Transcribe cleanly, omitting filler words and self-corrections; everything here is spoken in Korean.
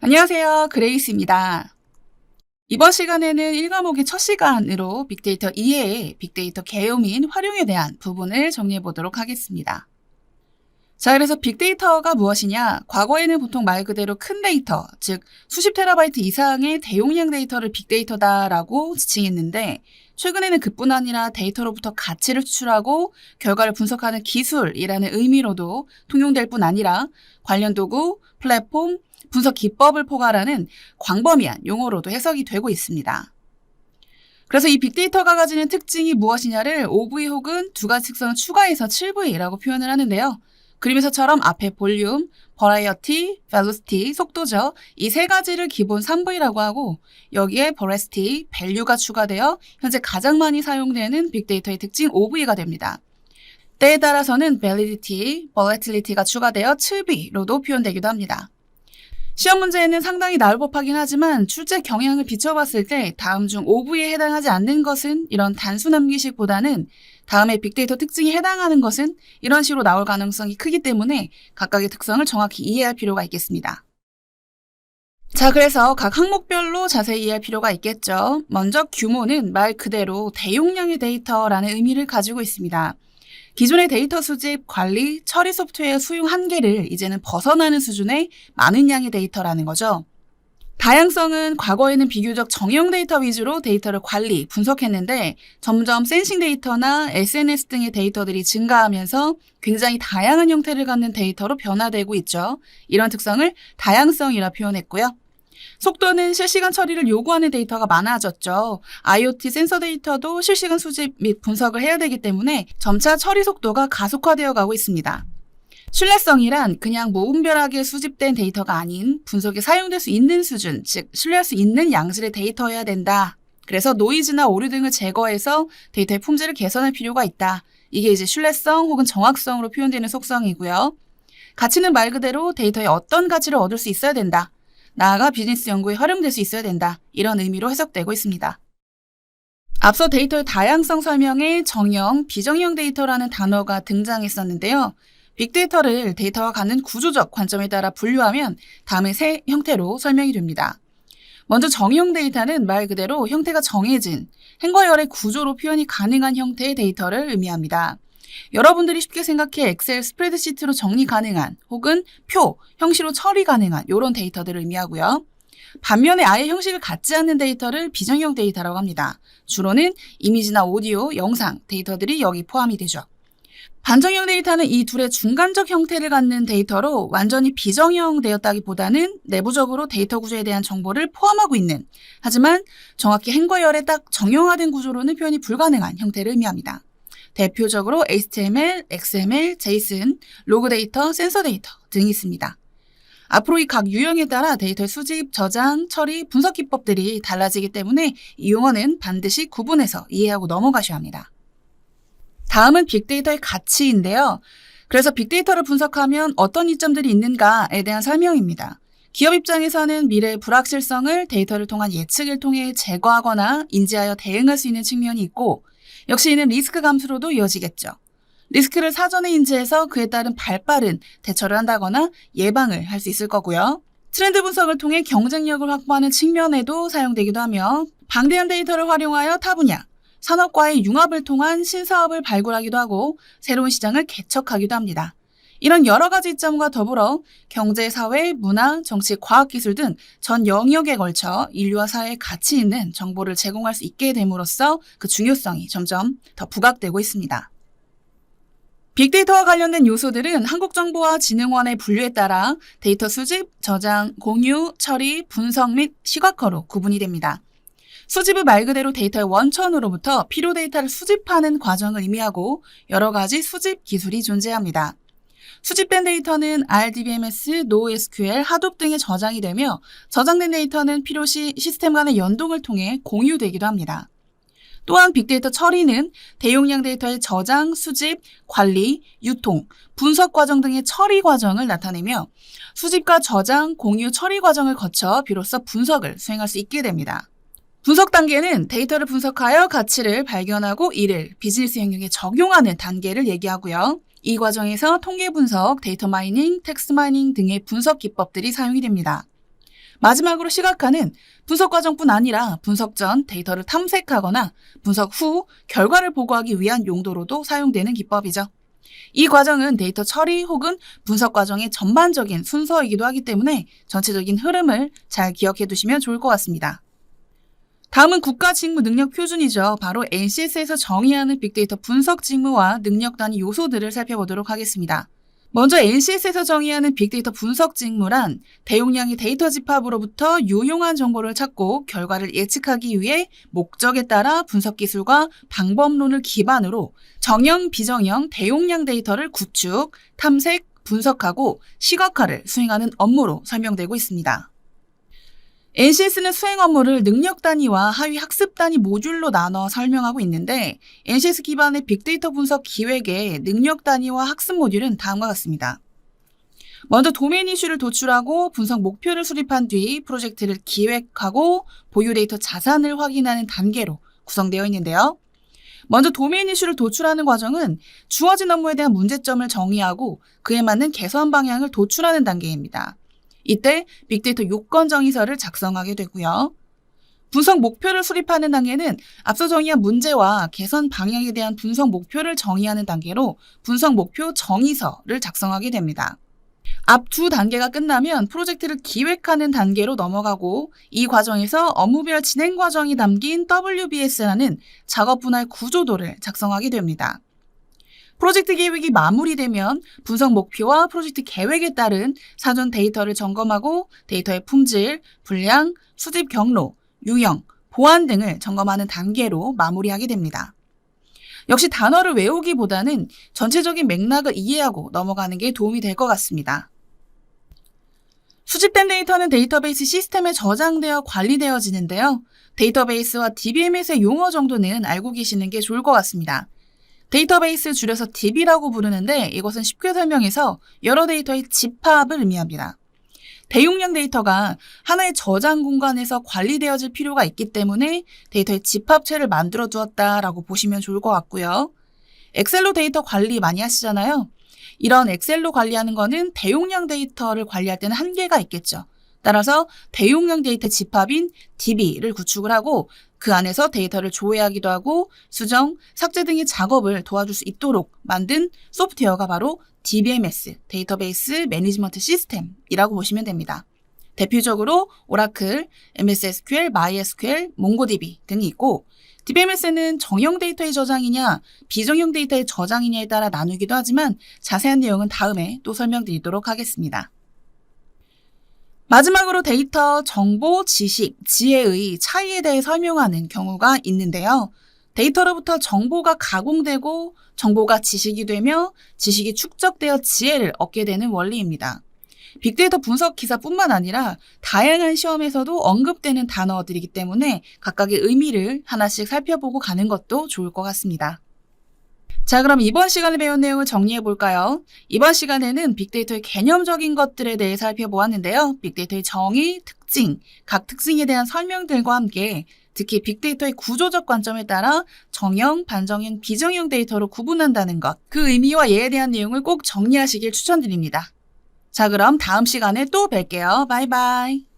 안녕하세요. 그레이스입니다. 이번 시간에는 1과목의 첫 시간으로 빅데이터 이해의 빅데이터 개요 및 활용에 대한 부분을 정리해 보도록 하겠습니다. 자, 그래서 빅데이터가 무엇이냐? 과거에는 보통 말 그대로 큰 데이터, 즉 수십 테라바이트 이상의 대용량 데이터를 빅데이터다라고 지칭했는데 최근에는 그뿐 아니라 데이터로부터 가치를 추출하고 결과를 분석하는 기술이라는 의미로도 통용될 뿐 아니라 관련 도구, 플랫폼, 분석 기법을 포괄하는 광범위한 용어로도 해석이 되고 있습니다. 그래서 이 빅데이터가 가지는 특징이 무엇이냐를 OV 혹은 두 가지 특성을 추가해서 7V라고 표현을 하는데요. 그림에서처럼 앞에 볼륨, 버라이어티, 벨로시티, 속도죠. 이 세 가지를 기본 3V라고 하고 여기에 버레시티, 밸류가 추가되어 현재 가장 많이 사용되는 빅데이터의 특징 5V가 됩니다. 때에 따라서는 validity, volatility가 추가되어 7V로도 표현되기도 합니다. 시험 문제에는 상당히 나올 법하긴 하지만 출제 경향을 비춰봤을 때 다음 중 5V에 해당하지 않는 것은 이런 단순 암기식보다는 다음에 빅데이터 특징이 해당하는 것은 이런 식으로 나올 가능성이 크기 때문에 각각의 특성을 정확히 이해할 필요가 있겠습니다. 자, 그래서 각 항목별로 자세히 이해할 필요가 있겠죠. 먼저 규모는 말 그대로 대용량의 데이터라는 의미를 가지고 있습니다. 기존의 데이터 수집, 관리, 처리 소프트웨어 수용 한계를 이제는 벗어나는 수준의 많은 양의 데이터라는 거죠. 다양성은 과거에는 비교적 정형 데이터 위주로 데이터를 관리, 분석했는데 점점 센싱 데이터나 SNS 등의 데이터들이 증가하면서 굉장히 다양한 형태를 갖는 데이터로 변화되고 있죠. 이런 특성을 다양성이라 표현했고요. 속도는 실시간 처리를 요구하는 데이터가 많아졌죠. IoT 센서 데이터도 실시간 수집 및 분석을 해야 되기 때문에 점차 처리 속도가 가속화되어 가고 있습니다. 신뢰성이란 그냥 무분별하게 수집된 데이터가 아닌 분석에 사용될 수 있는 수준, 즉 신뢰할 수 있는 양질의 데이터여야 된다. 그래서 노이즈나 오류 등을 제거해서 데이터의 품질을 개선할 필요가 있다. 이게 이제 신뢰성 혹은 정확성으로 표현되는 속성이고요. 가치는 말 그대로 데이터에 어떤 가치를 얻을 수 있어야 된다. 나아가 비즈니스 연구에 활용될 수 있어야 된다. 이런 의미로 해석되고 있습니다. 앞서 데이터의 다양성 설명에 정형, 비정형 데이터라는 단어가 등장했었는데요. 빅데이터를 데이터와 갖는 구조적 관점에 따라 분류하면 다음의 세 형태로 설명이 됩니다. 먼저 정형 데이터는 말 그대로 형태가 정해진 행과열의 구조로 표현이 가능한 형태의 데이터를 의미합니다. 여러분들이 쉽게 생각해 엑셀 스프레드시트로 정리 가능한 혹은 표, 형식으로 처리 가능한 이런 데이터들을 의미하고요. 반면에 아예 형식을 갖지 않는 데이터를 비정형 데이터라고 합니다. 주로는 이미지나 오디오, 영상 데이터들이 여기 포함이 되죠. 반정형 데이터는 이 둘의 중간적 형태를 갖는 데이터로 완전히 비정형 되었다기보다는 내부적으로 데이터 구조에 대한 정보를 포함하고 있는, 하지만 정확히 행과열에 딱 정형화된 구조로는 표현이 불가능한 형태를 의미합니다. 대표적으로 HTML, XML, JSON, 로그 데이터, 센서 데이터 등이 있습니다. 앞으로 이 각 유형에 따라 데이터의 수집, 저장, 처리, 분석 기법들이 달라지기 때문에 이 용어는 반드시 구분해서 이해하고 넘어가셔야 합니다. 다음은 빅데이터의 가치인데요. 그래서 빅데이터를 분석하면 어떤 이점들이 있는가에 대한 설명입니다. 기업 입장에서는 미래의 불확실성을 데이터를 통한 예측을 통해 제거하거나 인지하여 대응할 수 있는 측면이 있고 역시 이는 리스크 감수로도 이어지겠죠. 리스크를 사전에 인지해서 그에 따른 발빠른 대처를 한다거나 예방을 할 수 있을 거고요. 트렌드 분석을 통해 경쟁력을 확보하는 측면에도 사용되기도 하며 방대한 데이터를 활용하여 타 분야, 산업과의 융합을 통한 신사업을 발굴하기도 하고 새로운 시장을 개척하기도 합니다. 이런 여러 가지 이점과 더불어 경제, 사회, 문화, 정치, 과학기술 등 전 영역에 걸쳐 인류와 사회에 가치 있는 정보를 제공할 수 있게 됨으로써 그 중요성이 점점 더 부각되고 있습니다. 빅데이터와 관련된 요소들은 한국정보화진흥원의 분류에 따라 데이터 수집, 저장, 공유, 처리, 분석 및 시각화로 구분이 됩니다. 수집은 말 그대로 데이터의 원천으로부터 필요 데이터를 수집하는 과정을 의미하고 여러 가지 수집 기술이 존재합니다. 수집된 데이터는 RDBMS, NoSQL, 하둡 등에 저장이 되며 저장된 데이터는 필요시 시스템 간의 연동을 통해 공유되기도 합니다. 또한 빅데이터 처리는 대용량 데이터의 저장, 수집, 관리, 유통, 분석 과정 등의 처리 과정을 나타내며 수집과 저장, 공유, 처리 과정을 거쳐 비로소 분석을 수행할 수 있게 됩니다. 분석 단계는 데이터를 분석하여 가치를 발견하고 이를 비즈니스 영역에 적용하는 단계를 얘기하고요. 이 과정에서 통계 분석, 데이터 마이닝, 텍스트 마이닝 등의 분석 기법들이 사용이 됩니다. 마지막으로 시각화는 분석 과정뿐 아니라 분석 전 데이터를 탐색하거나 분석 후 결과를 보고하기 위한 용도로도 사용되는 기법이죠. 이 과정은 데이터 처리 혹은 분석 과정의 전반적인 순서이기도 하기 때문에 전체적인 흐름을 잘 기억해 두시면 좋을 것 같습니다. 다음은 국가직무능력표준이죠. 바로 NCS에서 정의하는 빅데이터 분석 직무와 능력 단위 요소들을 살펴보도록 하겠습니다. 먼저 NCS에서 정의하는 빅데이터 분석 직무란 대용량의 데이터 집합으로부터 유용한 정보를 찾고 결과를 예측하기 위해 목적에 따라 분석 기술과 방법론을 기반으로 정형, 비정형, 대용량 데이터를 구축, 탐색, 분석하고 시각화를 수행하는 업무로 설명되고 있습니다. NCS는 수행 업무를 능력 단위와 하위 학습 단위 모듈로 나눠 설명하고 있는데 NCS 기반의 빅데이터 분석 기획의 능력 단위와 학습 모듈은 다음과 같습니다. 먼저 도메인 이슈를 도출하고 분석 목표를 수립한 뒤 프로젝트를 기획하고 보유 데이터 자산을 확인하는 단계로 구성되어 있는데요. 먼저 도메인 이슈를 도출하는 과정은 주어진 업무에 대한 문제점을 정의하고 그에 맞는 개선 방향을 도출하는 단계입니다. 이때 빅데이터 요건 정의서를 작성하게 되고요. 분석 목표를 수립하는 단계는 앞서 정의한 문제와 개선 방향에 대한 분석 목표를 정의하는 단계로 분석 목표 정의서를 작성하게 됩니다. 앞 두 단계가 끝나면 프로젝트를 기획하는 단계로 넘어가고 이 과정에서 업무별 진행 과정이 담긴 WBS라는 작업 분할 구조도를 작성하게 됩니다. 프로젝트 계획이 마무리되면 분석 목표와 프로젝트 계획에 따른 사전 데이터를 점검하고 데이터의 품질, 분량, 수집 경로, 유형, 보안 등을 점검하는 단계로 마무리하게 됩니다. 역시 단어를 외우기보다는 전체적인 맥락을 이해하고 넘어가는 게 도움이 될 것 같습니다. 수집된 데이터는 데이터베이스 시스템에 저장되어 관리되어지는데요. 데이터베이스와 DBMS의 용어 정도는 알고 계시는 게 좋을 것 같습니다. 데이터베이스 줄여서 DB라고 부르는데 이것은 쉽게 설명해서 여러 데이터의 집합을 의미합니다. 대용량 데이터가 하나의 저장 공간에서 관리되어질 필요가 있기 때문에 데이터의 집합체를 만들어 두었다라고 보시면 좋을 것 같고요. 엑셀로 데이터 관리 많이 하시잖아요. 이런 엑셀로 관리하는 거는 대용량 데이터를 관리할 때는 한계가 있겠죠. 따라서 대용량 데이터 집합인 DB를 구축을 하고 그 안에서 데이터를 조회하기도 하고 수정, 삭제 등의 작업을 도와줄 수 있도록 만든 소프트웨어가 바로 DBMS, 데이터베이스 매니지먼트 시스템이라고 보시면 됩니다. 대표적으로 오라클, MS SQL, MySQL, 몽고DB 등이 있고 DBMS는 정형 데이터의 저장이냐, 비정형 데이터의 저장이냐에 따라 나누기도 하지만 자세한 내용은 다음에 또 설명드리도록 하겠습니다. 마지막으로 데이터, 정보, 지식, 지혜의 차이에 대해 설명하는 경우가 있는데요. 데이터로부터 정보가 가공되고 정보가 지식이 되며 지식이 축적되어 지혜를 얻게 되는 원리입니다. 빅데이터 분석 기사뿐만 아니라 다양한 시험에서도 언급되는 단어들이기 때문에 각각의 의미를 하나씩 살펴보고 가는 것도 좋을 것 같습니다. 자, 그럼 이번 시간에 배운 내용을 정리해 볼까요? 이번 시간에는 빅데이터의 개념적인 것들에 대해 살펴보았는데요. 빅데이터의 정의, 특징, 각 특징에 대한 설명들과 함께 특히 빅데이터의 구조적 관점에 따라 정형, 반정형, 비정형 데이터로 구분한다는 것, 그 의미와 예에 대한 내용을 꼭 정리하시길 추천드립니다. 자, 그럼 다음 시간에 또 뵐게요. 바이바이.